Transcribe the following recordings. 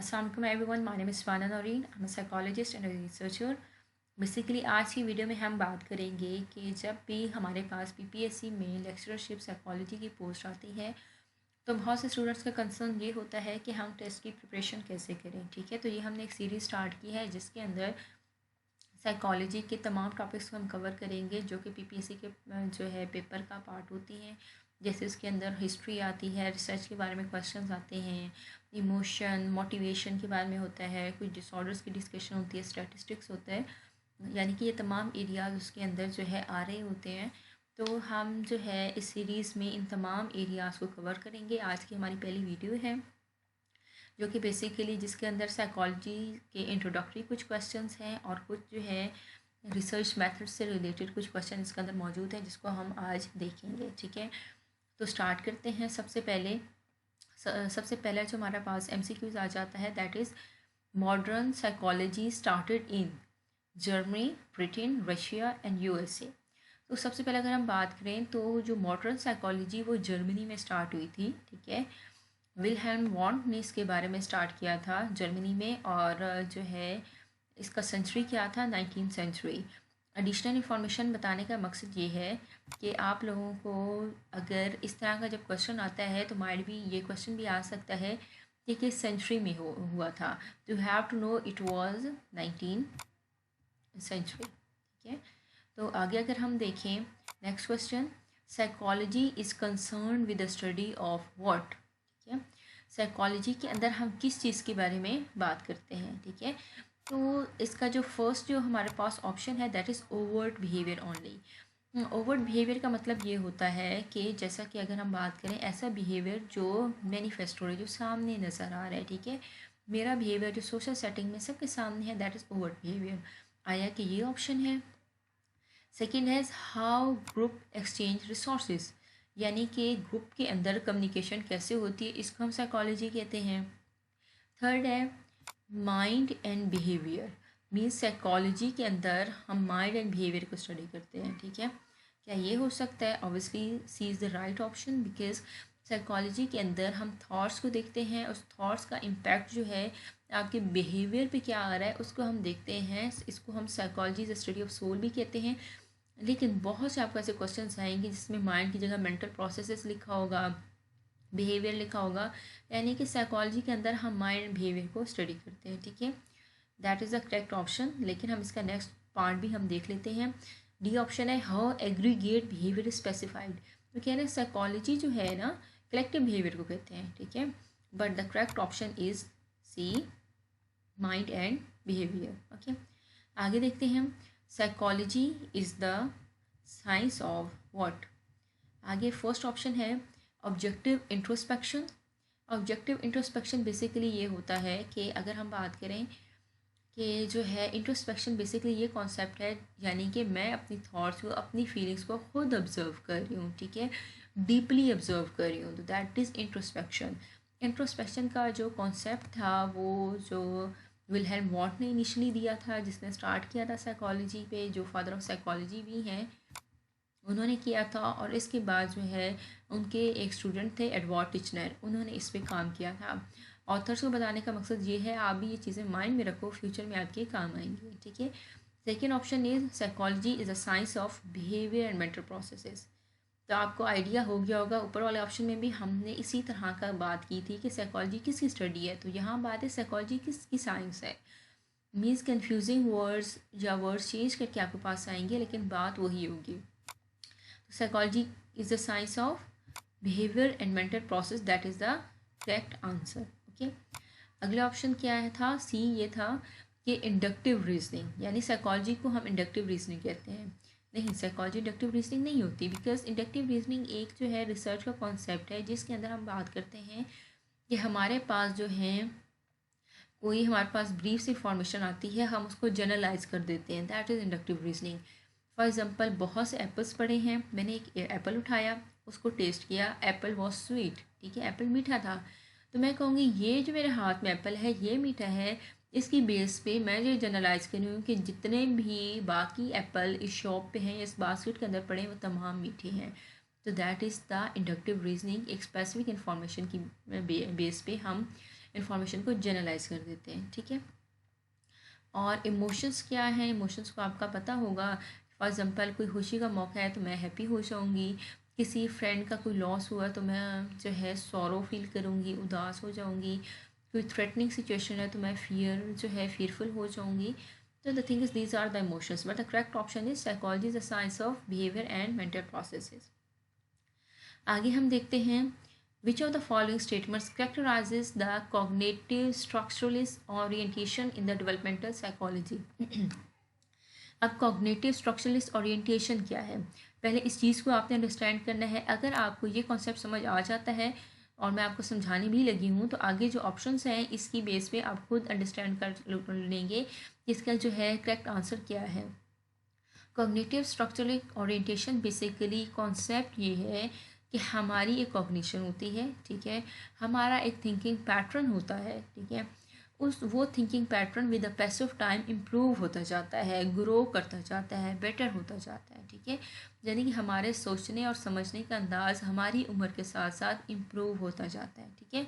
अस्सलाम वालेकुम everyone, my name is फाना Naureen, I am a psychologist and researcher. Basically आज की वीडियो में हम बात करेंगे कि जब भी हमारे पास पीपीएससी में लेक्चरशिप साइकोलॉजी की पोस्ट आती है तो बहुत से स्टूडेंट्स का कंसर्न ये होता है कि हम टेस्ट की प्रिपरेशन कैसे करें। ठीक है, तो ये हमने एक सीरीज़ स्टार्ट की है जिसके अंदर साइकोलॉजी के तमाम टॉपिक्स को हम कवर करेंगे जो कि पीपीएससी के जो है पेपर का पार्ट होती हैं। जैसे इसके अंदर हिस्ट्री आती है, रिसर्च के बारे में क्वेश्चंस आते हैं, इमोशन मोटिवेशन के बारे में होता है, कुछ डिसऑर्डर्स की डिस्कशन होती है, स्टैटिस्टिक्स होता है। यानी कि ये तमाम एरियाज़ उसके अंदर जो है आ रहे होते हैं। तो हम जो है इस सीरीज़ में इन तमाम एरियाज़ को कवर करेंगे। आज की हमारी पहली वीडियो है जो कि बेसिकली जिसके अंदर साइकोलॉजी के इंट्रोडक्टरी कुछ क्वेश्चंस हैं और कुछ जो है रिसर्च मेथड से रिलेटेड कुछ क्वेश्चन इसके अंदर मौजूद हैं जिसको हम आज देखेंगे। ठीक है, तो स्टार्ट करते हैं। सबसे पहले जो हमारे पास एमसीक्यूज आ जाता है that is modern psychology started in Germany, Britain, Russia and USA. तो सबसे पहले अगर हम बात करें तो जो मॉडर्न साइकोलॉजी वो जर्मनी में स्टार्ट हुई थी। ठीक है, विलहेल्म वॉन्ट ने इसके बारे में स्टार्ट किया था जर्मनी में, और जो है इसका सेंचुरी क्या था, 19th सेंचुरी। एडिशनल इन्फॉर्मेशन बताने का मकसद ये है कि आप लोगों को अगर इस तरह का जब क्वेश्चन आता है तो माइंड भी ये क्वेश्चन भी आ सकता है कि किस सेंचुरी में हुआ था। तो you have to know it was 19th century. ठीक है, तो आगे अगर हम देखें next question, psychology is concern with the study of what. ठीक है, साइकोलॉजी के अंदर हम किस चीज़ के बारे में बात करते हैं। ठीक है, तो इसका जो फर्स्ट जो हमारे पास ऑप्शन है that is overt behaviour only. Overt behaviour का मतलब ये होता है कि जैसा कि अगर हम बात करें ऐसा बिहेवियर जो मैनिफेस्ट हो रहा है, जो सामने नज़र आ रहा है। ठीक है, मेरा बिहेवियर जो सोशल सेटिंग में सबके सामने है दैट इज़ ओवर्ट बिहेवियर। आया कि ये ऑप्शन है। सेकेंड है हाउ ग्रुप एक्सचेंज रिसोर्सेज, यानी कि ग्रुप के अंदर कम्युनिकेशन कैसे होती है, इसको हम साइकोलॉजी कहते हैं। थर्ड है mind and behaviour, means psychology के अंदर हम माइंड एंड बिहेवियर को स्टडी करते हैं। ठीक है, क्या ये हो सकता है? Obviously C is the right option, because psychology के अंदर हम थॉट्स को देखते हैं, उस थॉट्स का इम्पैक्ट जो है आपके बिहेवियर पे क्या आ रहा है उसको हम देखते हैं। इसको हम psychology the study of soul भी कहते हैं। लेकिन बहुत से आपको ऐसे क्वेश्चंस आएंगे जिसमें माइंड की जगह मेंटल प्रोसेसेस लिखा होगा, बिहेवियर लिखा होगा, यानी कि साइकोलॉजी के अंदर हम माइंड एंड बिहेवियर को स्टडी करते हैं। ठीक है, that is the correct option. लेकिन हम इसका नेक्स्ट पार्ट भी हम देख लेते हैं। डी ऑप्शन है हाउ एग्रीगेट बिहेवियर स्पेसिफाइड। तो कह रहे हैं साइकोलॉजी जो है ना कलेक्टिव बिहेवियर को कहते हैं। ठीक है, but the correct option is C, mind and behaviour. Okay, आगे देखते हैं हम। Psychology is the science of what. आगे फर्स्ट ऑप्शन है objective introspection. Objective introspection basically ये होता है कि अगर हम बात करें कि जो है इंट्रोस्पेक्शन बेसिकली ये कॉन्सेप्ट है, यानी कि मैं अपनी थॉट्स को, अपनी फीलिंग्स को खुद ऑब्जर्व कर रही हूँ। ठीक है, डीपली ऑब्जर्व कर रही हूँ, तो दैट इज़ इंट्रोस्पेक्शन। इंट्रोस्पेक्शन का जो कॉन्सेप्ट था वो जो विलहेल्म वॉन्ट ने इनिशियली दिया था, जिसने स्टार्ट किया था साइकोलॉजी पे, जो फादर ऑफ साइकोलॉजी भी हैं, उन्होंने किया था। और इसके बाद जो है उनके एक स्टूडेंट थे एडवर्ड टिचनर, उन्होंने इस पर काम किया था। ऑथर्स को बताने का मकसद ये है आप भी ये चीज़ें माइंड में रखो, फ्यूचर में आपके काम आएंगी। ठीक है, second option is psychology is a science of behaviour and mental processes. तो आपको आइडिया हो गया होगा, ऊपर वाले ऑप्शन में भी हमने इसी तरह का बात की थी कि साइकोलॉजी किसकी स्टडी है, तो यहाँ बात है साइकोलॉजी किसकी साइंस है। मीन्स कन्फ्यूजिंग वर्ड्स या वर्ड्स चेंज करके आपके पास आएंगे लेकिन बात वही होगी। Psychology is the science of behaviour and mental process, that is the correct answer. Okay, अगला ऑप्शन क्या है था, सी ये था कि इंडक्टिव रीजनिंग, यानी साइकोलॉजी को हम इंडक्टिव रीजनिंग कहते हैं। नहीं, साइकोलॉजी इंडक्टिव रीजनिंग नहीं होती, बिकॉज इंडक्टिव रीजनिंग एक जो है रिसर्च का कॉन्सेप्ट है जिसके अंदर हम बात करते हैं कि हमारे पास जो है कोई हमारे पास ब्रीफ से इंफॉर्मेशन आती है, हम उसको जनरलाइज कर देते हैं, that is inductive reasoning. For example बहुत से एप्पल्स पड़े हैं, मैंने एक एप्पल उठाया, उसको टेस्ट किया, एप्पल वॉज स्वीट। ठीक है, एप्पल मीठा था, तो मैं कहूँगी ये जो मेरे हाथ में एप्पल है ये मीठा है। इसकी बेस पे मैं ये जनरलाइज कर रही हूँ कि जितने भी बाकी एप्पल इस शॉप पे हैं, इस बास्केट के अंदर पड़े हैं, वो तमाम मीठे हैं। तो that is the inductive reasoning. एक स्पेसिफिक इंफॉर्मेशन की बेस पे हम इंफॉर्मेशन को जनरलाइज कर देते हैं, ठीक है। और इमोशंस क्या हैं, इमोशंस को आपका पता होगा। फॉर एग्जांपल कोई खुशी का मौका है तो मैं हैप्पी हो जाऊंगी, किसी फ्रेंड का कोई लॉस हुआ तो मैं जो है सॉरो फील करूंगी, उदास हो जाऊंगी। कोई थ्रेटनिंग सिचुएशन है तो मैं फियरफुल हो जाऊंगी। तो the thing is these are the emotions, but the correct option is psychology is the science of behaviour and mental processes. आगे हम देखते हैं which of the following statements characterizes the cognitive structuralist orientation in the developmental psychology। अब cognitive structuralist orientation क्या है, पहले इस चीज़ को आपने अंडरस्टैंड करना है। अगर आपको ये कॉन्सेप्ट समझ आ जाता है और मैं आपको समझाने भी लगी हूँ तो आगे जो ऑप्शंस हैं इसकी बेस पे आप खुद अंडरस्टैंड कर लेंगे कि इसका जो है करेक्ट आंसर क्या है। Cognitive structural orientation basically concept ये है कि हमारी एक कॉग्निशन होती है, ठीक है, हमारा एक थिंकिंग पैटर्न होता है, ठीक है, वो थिंकिंग पैटर्न विद द पैस ऑफ टाइम इम्प्रूव होता जाता है, ग्रो करता जाता है, बेटर होता जाता है, ठीक है। यानी कि हमारे सोचने और समझने का अंदाज़ हमारी उम्र के साथ साथ इम्प्रूव होता जाता है, ठीक है।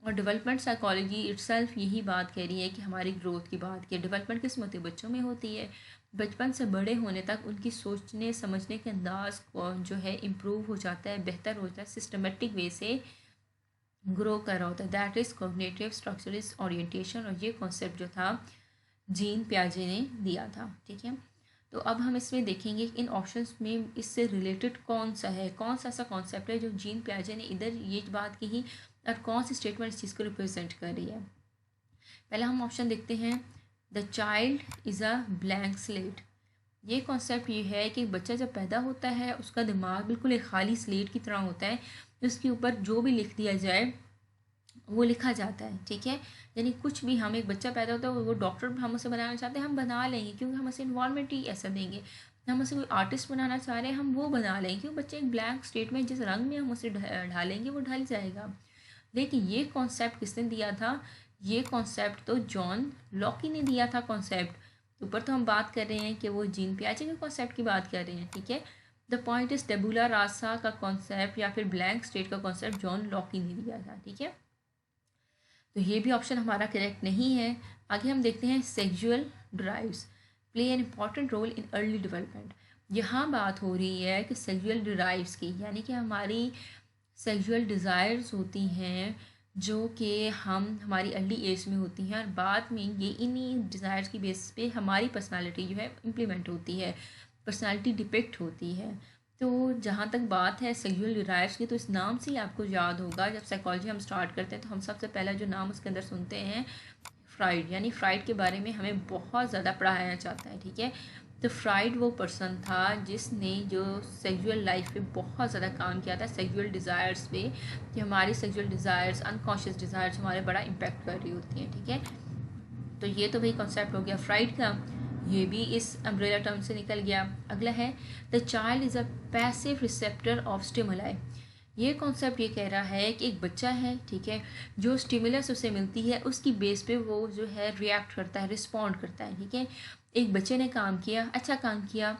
और डेवलपमेंट साइकोलॉजी इटसेल्फ यही बात कह रही है कि हमारी ग्रोथ की बात की। डेवलपमेंट किस होती है, बच्चों में होती है, बचपन से बड़े होने तक उनकी सोचने समझने के अंदाज को जो है इम्प्रूव हो जाता है, बेहतर होता है, सिस्टमेटिक वे से ग्रो कर रहा होता है। That is cognitive structuralist orientation, और ये कॉन्सेप्ट जो था जीन पियाजे ने दिया था, ठीक है। तो अब हम इसमें देखेंगे कि इन ऑप्शंस में इससे रिलेटेड कौन सा है, कौन सा ऐसा कॉन्सेप्ट है जो जीन पियाजे ने इधर ये बात की और कौन सी स्टेटमेंट इस चीज़ को रिप्रेजेंट कर रही है। पहला हम ऑप्शन देखते हैं, the child is a blank slate. ये कॉन्सेप्ट ये है कि बच्चा जब पैदा होता है उसका दिमाग बिल्कुल एक खाली स्लेट की तरह होता है, उसके ऊपर जो भी लिख दिया जाए वो लिखा जाता है, ठीक है। यानी कुछ भी, हम एक बच्चा पैदा होता है वो डॉक्टर हम उसे बनाना चाहते हैं हम बना लेंगे, क्योंकि हम उसे इन्वायरमेंट ही ऐसा देंगे। हम उसे कोई आर्टिस्ट बनाना चाह रहे हैं हम वो बना लेंगे, क्योंकि बच्चे एक ब्लैंक स्टेट में जिस रंग में हम उसे ढालेंगे वो ढल जाएगा। लेकिन ये कॉन्सेप्ट किसने दिया था, ये कॉन्सेप्ट तो जॉन लॉकी ने दिया था कॉन्सेप्ट। ऊपर तो हम बात कर रहे हैं कि वो जीन पियाजे के कॉन्सेप्ट की बात कर रहे हैं, ठीक है। द पॉइंट इज टेबुला रासा का कॉन्सेप्ट या फिर ब्लैंक स्टेट का कॉन्सेप्ट जॉन लॉकी ने दिया था, ठीक है। तो ये भी ऑप्शन हमारा करेक्ट नहीं है। आगे हम देखते हैं sexual drives play an important role in early development. यहाँ बात हो रही है कि सेक्सुअल ड्राइव्स की, यानी कि हमारी सेक्सुअल डिज़ायर्स होती हैं जो कि हमारी अर्ली एज में होती हैं और बाद में ये इन्हीं डिज़ायर्स की बेस पे हमारी पर्सनालिटी जो है इम्प्लीमेंट होती है, पर्सनालिटी डिपिक्ट होती है। तो जहाँ तक बात है सेक्सुअल डिज़ायर्स की, तो इस नाम से ही आपको याद होगा जब साइकोलॉजी हम स्टार्ट करते हैं तो हम सबसे पहला जो नाम उसके अंदर सुनते हैं फ्राइड, यानी फ्राइड के बारे में हमें बहुत ज़्यादा पढ़ाया जाता है, ठीक है। तो फ्राइड वो पर्सन था जिसने जो सेक्सुअल लाइफ पे बहुत ज़्यादा काम किया था, सेक्सुअल डिज़ायर्स पे, कि हमारी सेक्सुअल डिज़ायर्स अनकॉन्शियस डिज़ायर्स हमारे बड़ा इम्पैक्ट कर रही होती हैं, ठीक है। तो ये तो भाई कॉन्सेप्ट हो गया फ्राइड का, ये भी इस अम्ब्रेला टर्म से निकल गया। अगला है the child is a passive receptor of stimuli. ये कॉन्सेप्ट ये कह रहा है कि एक बच्चा है, ठीक है, जो स्टिमुलस उसे मिलती है उसकी बेस पे वो जो है रिएक्ट करता है, रिस्पॉन्ड करता है, ठीक है। एक बच्चे ने काम किया, अच्छा काम किया,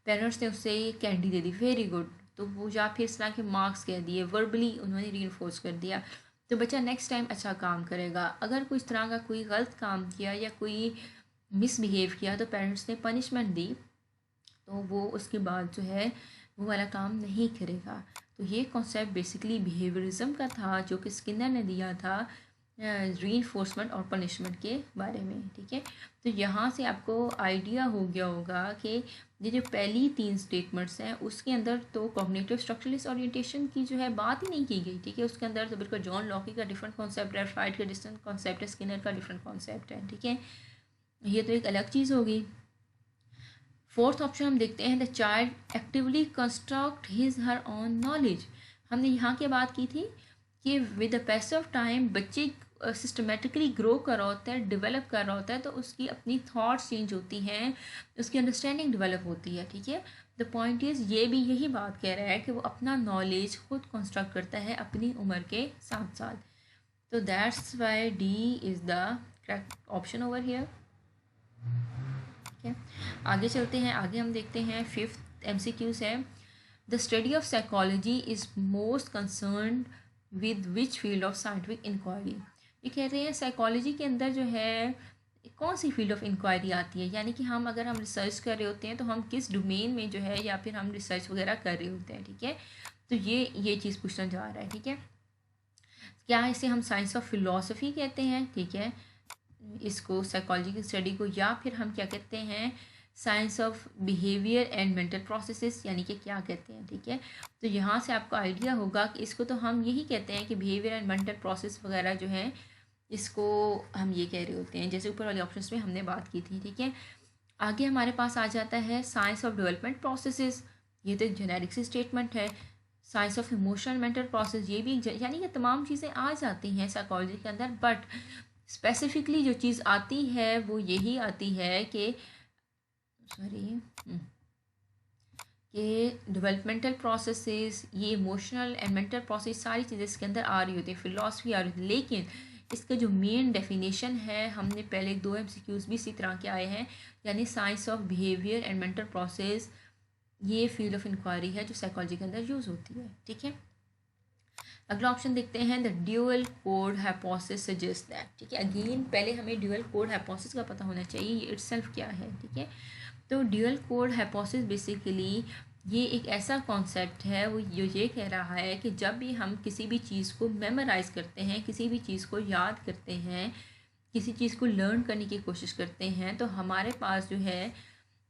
पेरेंट्स ने उसे कैंडी दे दी, वेरी गुड, तो वो या फिर इस तरह के मार्क्स कह दिए, वर्बली उन्होंने रीइंफोर्स कर दिया, तो बच्चा नेक्स्ट टाइम अच्छा काम करेगा। अगर कोई इस तरह का कोई गलत काम किया या कोई मिसबिहेव किया तो पेरेंट्स ने पनिशमेंट दी, तो वो उसके बाद जो है वो वाला काम नहीं करेगा। तो ये कॉन्सेप्ट बेसिकली बिहेवियरिज्म का था जो कि स्किनर ने दिया था रीइंफोर्समेंट और पनिशमेंट के बारे में, ठीक है। तो यहाँ से आपको आइडिया हो गया होगा कि ये जो पहली 3 स्टेटमेंट्स हैं उसके अंदर तो कॉग्निटिव स्ट्रक्चरलिस्ट ओरिएंटेशन की जो है बात ही नहीं की गई, ठीक है। उसके अंदर तो बिल्कुल जॉन लॉकी का डिफरेंट कॉन्सेप्ट है, फ्राइड का डिफरेंट कॉन्सेप्ट है, स्किनर का डिफरेंट कॉन्सेप्ट है, ठीक है। ये तो एक अलग चीज़ होगी। फोर्थ ऑप्शन हम देखते हैं the child actively construct his her on knowledge. हमने यहाँ की बात की थी कि विद द पैस ऑफ टाइम बच्चे सिस्टमेटिकली ग्रो कर रहा होता है, डेवलप कर रहा होता है, तो उसकी अपनी थॉट्स चेंज होती हैं, उसकी अंडरस्टैंडिंग डेवलप होती है, ठीक है। द पॉइंट इज़ ये भी यही बात कह रहा है कि वो अपना नॉलेज खुद कंस्ट्रक्ट करता है अपनी उम्र के साथ साथ। तो that's why D is the correct option over here, ठीक है। आगे चलते हैं, आगे हम देखते हैं 5th MCQs है the study of psychology is most concern with which field of scientific inquiry. ये कह रहे हैं साइकोलॉजी के अंदर जो है कौन सी फील्ड ऑफ इंक्वायरी आती है, यानी कि हम अगर हम रिसर्च कर रहे होते हैं तो हम किस डोमेन में जो है या फिर हम रिसर्च वगैरह कर रहे होते हैं, ठीक है। तो ये चीज़ पूछना जा रहा है, ठीक है। क्या इसे हम साइंस ऑफ फिलोसफी कहते हैं, ठीक है, इसको साइकोलॉजी की स्टडी को, या फिर हम क्या कहते हैं science of behaviour and mental processes, यानी कि क्या कहते हैं, ठीक है। तो यहाँ से आपको आइडिया होगा कि इसको तो हम यही कहते हैं कि बिहेवियर एंड मेंटल प्रोसेस वगैरह जो है इसको हम ये कह रहे होते हैं, जैसे ऊपर वाले ऑप्शंस में हमने बात की थी, ठीक है। आगे हमारे पास आ जाता है साइंस ऑफ डेवलपमेंट प्रोसेसेस, ये तो जेनेरिक सी स्टेटमेंट है। Science of emotional mental process, ये भी यानी कि तमाम चीज़ें आ जाती हैं साइकोलॉजी के अंदर, बट स्पेसिफिकली जो चीज़ आती है वो यही आती है कि कि डेवलपमेंटल प्रोसेसेस, ये इमोशनल एंड मेंटल प्रोसेस, सारी चीज़ें इसके अंदर आ रही होती हैं, फिलॉसफी आ रही होती है। लेकिन इसका जो मेन डेफिनेशन है, हमने पहले 2 MCQs भी इसी तरह के आए हैं, यानी science of behaviour and mental process, ये फील्ड ऑफ इंक्वायरी है जो साइकोलॉजी के अंदर यूज़ होती है, ठीक है। अगला ऑप्शन देखते हैं, the dual code hypothesis suggest that, ठीक है। अगेन पहले हमें ड्यूअल कोड हाइपोथेसिस का पता होना चाहिए, ये इटसेल्फ क्या है, ठीक है। तो ड्यूअल कोड हाइपोथेसिस बेसिकली ये एक ऐसा कॉन्सेप्ट है वो ये कह रहा है कि जब भी हम किसी भी चीज़ को मेमोराइज़ करते हैं, किसी भी चीज़ को याद करते हैं, किसी चीज़ को लर्न करने की कोशिश करते हैं, तो हमारे पास जो है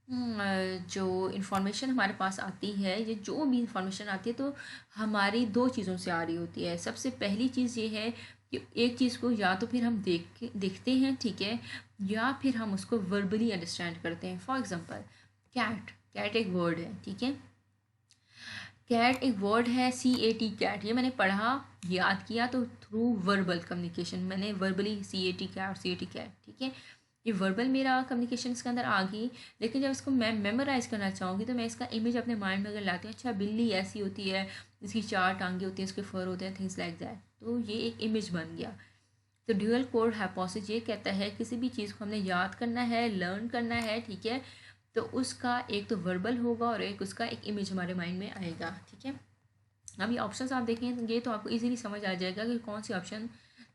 जो इन्फॉर्मेशन हमारे पास आती है, ये जो भी इन्फॉर्मेशन आती है तो हमारी 2 चीज़ों से आ रही होती है। सबसे पहली चीज़ ये है कि एक चीज़ को या तो फिर हम देखते हैं, ठीक है, या फिर हम उसको वर्बली अंडरस्टैंड करते हैं। फॉर एग्जांपल कैट एक वर्ड है, ठीक है। कैट एक वर्ड है, CAT कैट, ये मैंने पढ़ा याद किया तो थ्रू वर्बल कम्युनिकेशन मैंने वर्बली CAT कैट और CAT कैट, ठीक है। ये वर्बल मेरा कम्युनिकेशन इसके अंदर आ गई, लेकिन जब इसको मैं मेमोराइज़ करना चाहूँगी तो मैं इसका इमेज अपने माइंड में अगर लाती हूँ, अच्छा बिल्ली ऐसी होती है, इसकी 4 टांगे होती हैं, इसके फर होते हैं, थिंग्स लाइक दैट, तो ये एक इमेज बन गया। तो ड्यूअल कोड हाइपोथेसिस ये कहता है किसी भी चीज़ को हमने याद करना है, लर्न करना है, ठीक है, तो उसका एक तो वर्बल होगा और एक उसका एक इमेज हमारे माइंड में आएगा, ठीक है। अब ये ऑप्शंस आप देखेंगे तो आपको इजीली समझ आ जाएगा कि कौन सी ऑप्शन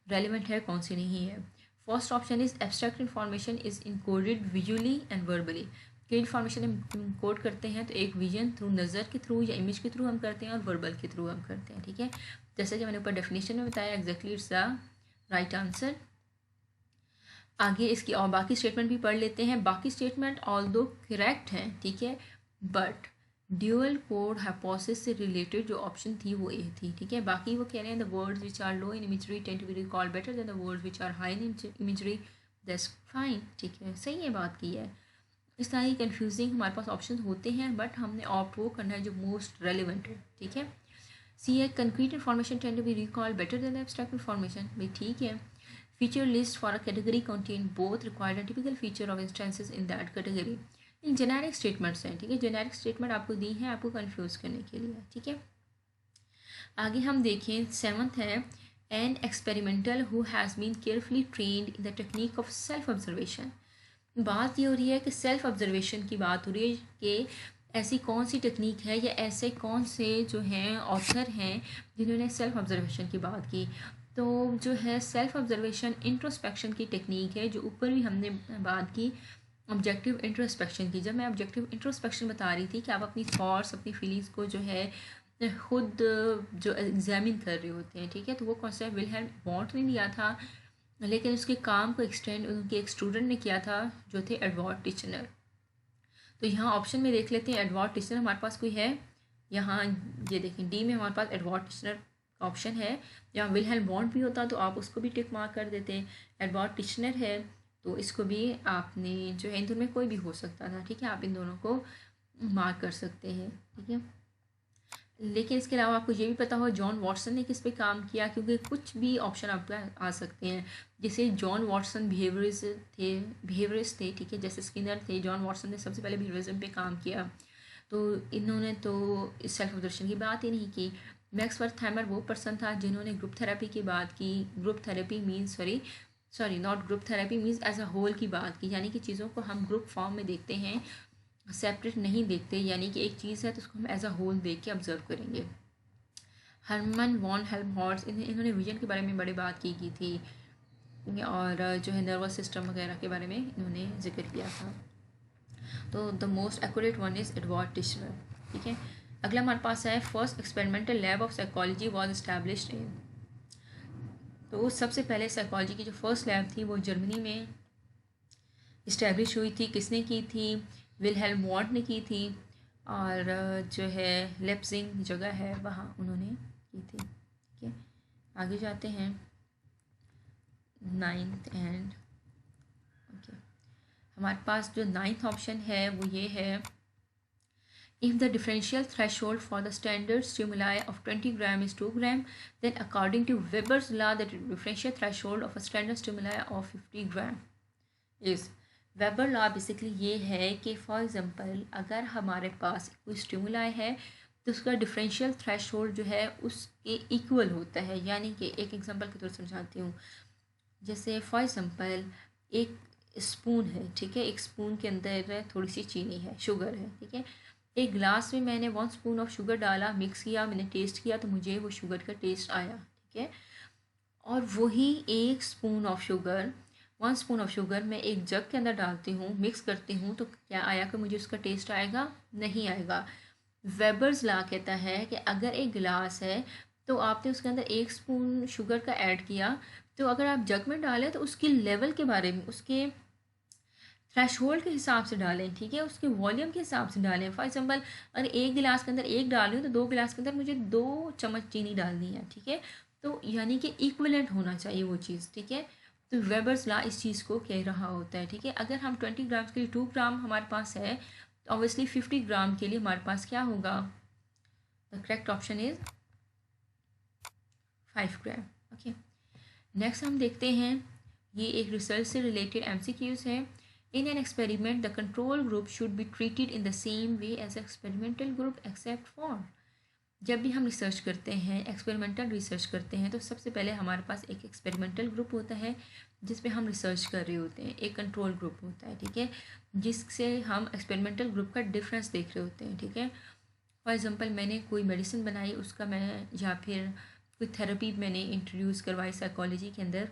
रेलिवेंट है, कौन सी नहीं है। First option is abstract information is encoded visually and verbally, कि इन्फॉर्मेशन हम इनकोड करते हैं तो एक विजन थ्रू, नज़र के थ्रू या इमेज के थ्रू हम करते हैं और वर्बल के थ्रू हम करते हैं, ठीक है। जैसे कि मैंने ऊपर डेफिनेशन में बताया, exactly it's the right answer. आगे इसकी और बाकी स्टेटमेंट भी पढ़ लेते हैं। बाकी स्टेटमेंट ऑल्दो करेक्ट हैं, ठीक है, बट ड्यूअल कोड हाइपोथेसिस से रिलेटेड जो ऑप्शन थी वो ए थी, ठीक है। बाकी वो कह रहे हैं the words which are low in imagery tend to be recalled better than the words which are high in imagery, that's fine, ठीक है, सही है, बात की है। इस तरह की कन्फ्यूजिंग हमारे पास ऑप्शन होते हैं, बट हमने ऑप्ट वो करना है जो मोस्ट रेलिवेंट है, ठीक है। सी है concrete information tend to be recalled better than abstract information, भाई ठीक है। Feature list for a category contain both required and typical feature of instances in that category. In generic statements हैं, ठीक है, जेनेरिक स्टेटमेंट आपको दी है आपको confuse करने के लिए, ठीक है। आगे हम देखें, 7th है an experimental who has been carefully trained in the technique of self observation. बात ये हो रही है कि सेल्फ ऑब्जर्वेशन की बात हो रही है कि ऐसी कौन सी टेक्निक है या ऐसे कौन से जो हैं ऑथर हैं जिन्होंने सेल्फ ऑब्जर्वेशन की बात की। तो जो है सेल्फ ऑब्जर्वेशन इंट्रोस्पेक्शन की टेक्निक है, जो ऊपर भी हमने बात की ऑब्जेक्टिव इंट्रोस्पेक्शन की। जब मैं ऑब्जेक्टिव इंट्रोस्पेक्शन बता रही थी कि आप अपनी थॉट्स, अपनी फीलिंग्स को जो है खुद जो एग्जामिन कर रहे होते हैं, ठीक है, तो वो कॉन्सेप्ट विलहेम वॉन्ट ने दिया था, लेकिन उसके काम को एक्सटेंड उनके एक स्टूडेंट ने किया था जो थे एडवर्ड टिचनर। तो यहाँ ऑप्शन में देख लेते हैं, एडवर्ड टिचनर हमारे पास कोई है यहाँ, ये देखें डी में हमारे पास एडवर्ड टिचनर ऑप्शन है। या विलहेम वॉन्ट भी होता तो आप उसको भी टिक मार्क कर देते। एडवर्ड टिचनर है तो इसको भी आपने जो है इन दोनों में कोई भी हो सकता था, ठीक है, आप इन दोनों को मार्क कर सकते हैं, ठीक है। लेकिन इसके अलावा आपको ये भी पता हो जॉन वॉटसन ने किस पे काम किया, क्योंकि कुछ भी ऑप्शन आपका आ सकते हैं। जैसे जॉन वॉटसन बिहेवियरिस्ट थे, ठीक है, जैसे स्किनर थे, जॉन वॉटसन ने सबसे पहले बिहेवियरिज्म पे काम किया, तो इन्होंने तो इस सेल्फ ऑब्जर्वेशन की बात ही नहीं की। मैक्स वर्थहाइमर वो पर्सन था जिन्होंने ग्रुप थेरेपी की बात की। Group therapy means sorry not group therapy means as a whole की बात की, यानी कि चीज़ों को हम ग्रुप फॉर्म में देखते हैं, सेपरेट नहीं देखते, यानी कि एक चीज़ है तो उसको हम एज अ होल देख के ऑब्जर्व करेंगे। हरमन वॉन हेल्महोल्ट्ज़ इन्होंने विजन के बारे में बड़ी बात की थी। और जो है नर्वस सिस्टम वगैरह के बारे में इन्होंने जिक्र किया था। तो the most accurate one is Edward Titchener. ठीक है, अगला हमारे पास है first experimental lab of psychology was established in. तो सबसे पहले साइकोलॉजी की जो फर्स्ट लैब थी वो जर्मनी में इस्टेब्लिश हुई थी। किसने की थी? विलहेल्म वॉन्ट ने की थी, और जो है लेप्जिंग जगह है वहाँ उन्होंने की थी। ठीक है, आगे जाते हैं नाइन्थ एंड ओके। हमारे पास जो नाइन्थ ऑप्शन है वो ये है, if the differential threshold for the standard stimuli of 20 gram is 2 gram, then according to Weber's law the differential threshold of a standard stimuli of 50 gram is। Weber law basically ये है कि for example अगर हमारे पास कोई stimuli है तो उसका differential threshold जो है उसके इक्वल होता है। यानी कि एक एग्जांपल के तौर पर समझाती हूँ। जैसे फॉर एग्जांपल एक स्पून है, ठीक है, एक स्पून के अंदर थोड़ी सी चीनी है, शुगर है, ठीक है। एक गिलास में मैंने 1 स्पून ऑफ शुगर डाला, मिक्स किया, मैंने टेस्ट किया तो मुझे वो शुगर का टेस्ट आया। ठीक है, और वही 1 spoon of sugar 1 spoon of sugar मैं एक जग के अंदर डालती हूँ, मिक्स करती हूँ, तो क्या आया कि मुझे उसका टेस्ट आएगा? नहीं आएगा। वेबर्स लॉ कहता है कि अगर एक गिलास है तो आपने उसके अंदर 1 स्पून शुगर का ऐड किया, तो अगर आप जग में डालें तो उसकी लेवल के बारे में, उसके थ्रेशोल्ड के हिसाब से डालें। ठीक है, उसके वॉल्यूम के हिसाब से डालें। फॉर एग्जांपल अगर एक गिलास के अंदर 1 डाल रही हूँ तो 2 गिलास के अंदर मुझे 2 चम्मच चीनी डालनी है। ठीक है, तो यानी कि इक्विवेलेंट होना चाहिए वो चीज़। ठीक है, तो वेबर्स लॉ इस चीज़ को कह रहा होता है। ठीक है, अगर हम 20 ग्राम के लिए 2 ग्राम हमारे पास है तो ऑब्वियसली 50 ग्राम के लिए हमारे पास क्या होगा? The correct option is 5 gram. Okay, next हम देखते हैं, ये एक रिसर्च से रिलेटेड MCQs है। In an experiment, the control group should be treated in the same way as experimental group except for। जब भी हम रिसर्च करते हैं, एक्सपेरिमेंटल रिसर्च करते हैं, तो सबसे पहले हमारे पास एक एक्सपेरिमेंटल ग्रुप होता है जिसपे हम रिसर्च कर रहे होते हैं, एक कंट्रोल ग्रुप होता है। ठीक है, जिससे हम एक्सपेरिमेंटल ग्रुप का डिफरेंस देख रहे होते हैं। ठीक है, फॉर एग्जांपल मैंने कोई मेडिसिन बनाई, उसका मैं या फिर कोई थेरेपी मैंने इंट्रोड्यूस करवाई साइकोलॉजी के अंदर,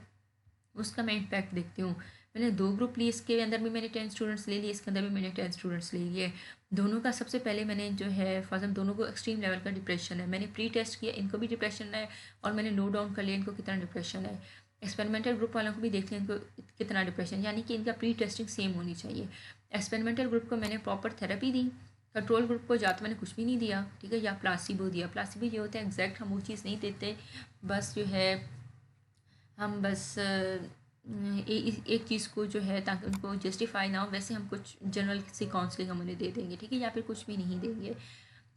उसका मैं इम्पैक्ट देखती हूँ। मैंने 2 ग्रुप लिए, इसके अंदर भी मैंने 10 स्टूडेंट्स ले लिए, इसके अंदर भी मैंने 10 स्टूडेंट्स ले लिए। दोनों का सबसे पहले मैंने जो है फॉर दोनों को एक्सट्रीम लेवल का डिप्रेशन है, मैंने प्री टेस्ट किया, इनको भी डिप्रेशन है, और मैंने नोट डाउन कर लिया इनको कितना डिप्रेशन है। एक्सपेरिमेंटल ग्रुप वालों को भी देख लिया इनको कितना डिप्रेशन, यानी कि इनका प्री टेस्टिंग सेम होनी चाहिए। एक्सपेरिमेंटल ग्रुप को मैंने प्रॉपर थेरेपी दी, कंट्रोल ग्रुप को या तो मैंने कुछ भी नहीं दिया, ठीक है, या प्लासिबो दिया। प्लासिबो ये होता है एग्जैक्ट हम वो चीज़ नहीं देते, बस जो है हम बस एक चीज़ को जो है ताकि उनको जस्टिफाई ना हो, वैसे हम कुछ जनरल सी काउंसलिंग हम उन्हें दे देंगे। ठीक है, या फिर कुछ भी नहीं देंगे।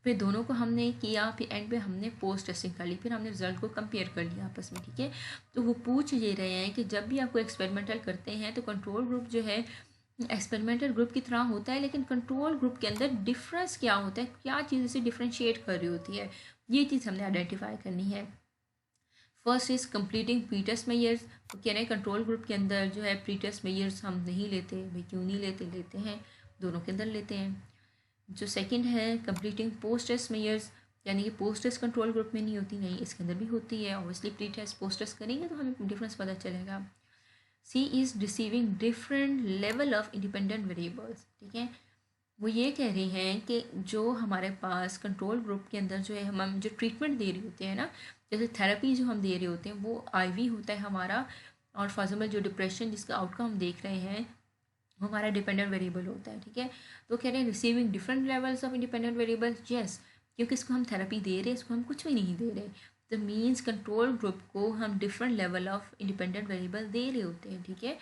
फिर दोनों को हमने किया, फिर एंड पे हमने पोस्ट टेस्टिंग कर ली, फिर हमने रिजल्ट को कंपेयर कर लिया आपस में। ठीक है, तो वो पूछ ये रहे हैं कि जब भी आपको एक्सपेरिमेंटल करते हैं तो कंट्रोल ग्रुप जो है एक्सपेरिमेंटल ग्रुप की तरह होता है, लेकिन कंट्रोल ग्रुप के अंदर डिफरेंस क्या होता है, क्या चीज़ से डिफ्रेंशिएट कर रही होती है, ये चीज़ हमने आइडेंटिफाई करनी है। First is completing pre test measures. तो कह रहे हैं कंट्रोल ग्रुप के अंदर जो है प्री टेस्ट मेजर्स हम नहीं लेते। भाई क्यों नहीं लेते? लेते हैं, दोनों के अंदर लेते हैं। जो सेकंड है कंप्लीटिंग पोस्ट टेस्ट मेजर्स, यानी कि पोस्ट टेस्ट कंट्रोल ग्रुप में नहीं होती, नहीं इसके अंदर भी होती है। Obviously pre test post test करेंगे तो हमें डिफरेंस पता चलेगा। C is receiving different level of independent variables. ठीक है, वो ये कह रही हैं कि जो हमारे पास कंट्रोल ग्रुप के अंदर जो है हम जो ट्रीटमेंट दे रहे होते हैं ना, जैसे थेरेपी जो हम दे रहे होते हैं वो IV होता है हमारा, और फॉर एग्जाम्पल जो डिप्रेशन जिसका आउटकम हम देख रहे हैं वो हमारा डिपेंडेंट वेरिएबल होता है। ठीक है, तो कह रहे हैं receiving different levels of independent variables. Yes, क्योंकि इसको हम थेरेपी दे रहे हैं, इसको हम कुछ भी नहीं दे रहे, तो मीन्स कंट्रोल ग्रुप को हम different level of independent variable दे रहे होते हैं। ठीक है,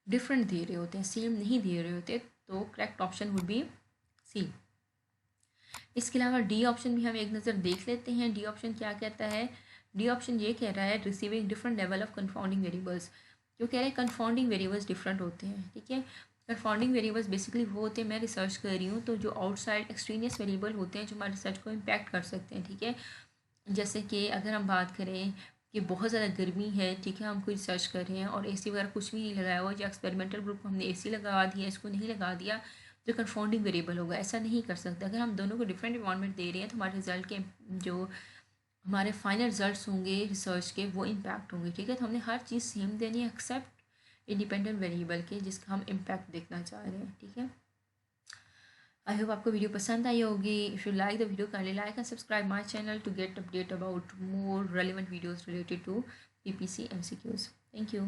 डिफरेंट दे रहे होते हैं, सेम नहीं दे रहे होते। तो correct option would be C. इसके अलावा डी ऑप्शन भी हम एक नज़र देख लेते हैं। डी ऑप्शन क्या कहता है? डी ऑप्शन ये कह रहा है receiving different level of confounding variables. जो कह रहे हैं कन्फाउंडिंग वेरिएबल्स डिफरेंट होते हैं। ठीक है, कन्फाउंडिंग वेरिएबल्स बेसिकली वो होते हैं, मैं रिसर्च कर रही हूँ तो जो आउटसाइड एक्सट्रीनियस वेरिएबल होते हैं जो हमारे रिसर्च को इम्पैक्ट कर सकते हैं। ठीक है, जैसे कि अगर हम बात करें कि बहुत ज़्यादा गर्मी है, ठीक है, हम कोई रिसर्च कर रहे हैं और AC वगैरह कुछ भी नहीं लगाया हुआ, या एक्सपेरिमेंटल ग्रुप को हमने AC लगा दिया, इसको नहीं लगा दिया, तो कन्फाउंडिंग वेरिएबल होगा। ऐसा नहीं कर सकते। अगर हम दोनों को डिफरेंट इन्वायरमेंट दे रहे हैं तो हमारे रिजल्ट के जो हमारे फाइनल रिजल्ट्स होंगे रिसर्च के वो इम्पैक्ट होंगे, ठीक है। तो हमने हर चीज़ सेम देनी है एक्सेप्ट इंडिपेंडेंट वेरिएबल के जिसका हम इम्पैक्ट देखना चाह रहे हैं, ठीक है। आई होप आपको वीडियो पसंद आई होगी। If you like the video kindly like and subscribe my channel to get update about more relevant videos related to PPC MCQs. Thank you.